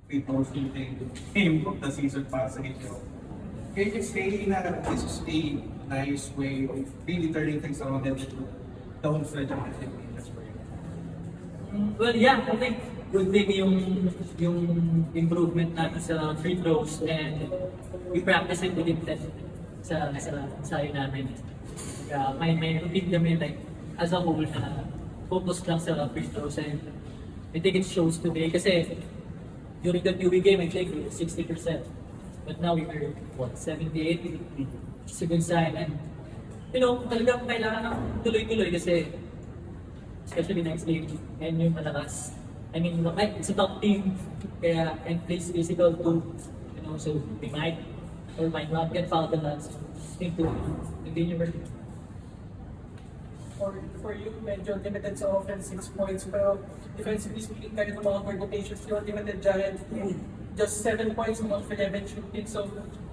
free throws in the game of the season para sa inyo. Can you say na this is a nice way of really turning things around and down stretch of the Philippines for you? Well, yeah, I think good thing yung improvement natin sa free throws and we practice it with intent sa sayo namin. May routine kami like as a whole na focus lang sa free throws and I think it shows today kasi during the QB game I think we were 60%. But now we are, what, 70-80? It's a good sign. And, you know, talagang kailangan ng tuloy-tuloy kasi, especially next game, and yung malakas. I mean, it's a top team, kaya, and plays physical too. You know, so we might or might not get fouled a lot. So, need to continue working. For you, medyo limited sa offense 6 points, pero defensively speaking, kahit ng mga coordinations, you're limited giant. Just 7 points among 11 shooting. So,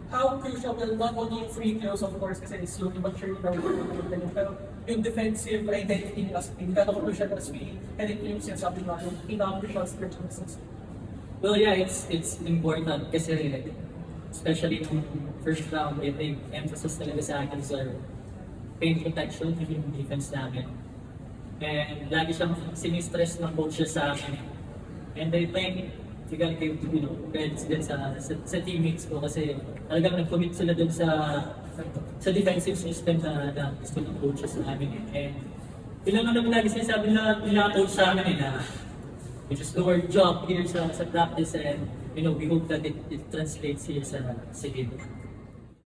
how crucial will not only free throws, of course, kasi slowly but surely pero yung defensive identity nila sa team, gano'ng crucial as we head into yung sinasabi natin, enough shots per chances. Well, yeah, it's important kasi especially in first round, I think emphasis talaga sa akin sa paint protection yung defense namin. And lagi siyang sinistress ng coaches sa akin. And I think you gotta give, you know, credits din sa teammates ko kasi talagang nag-commit sila dun sa defensive system na gusto ng coaches namin. And yun lang naman lagi sinasabi nila coach sa amin na we just do our job here sa practice and you know, we hope that it translates here sa game.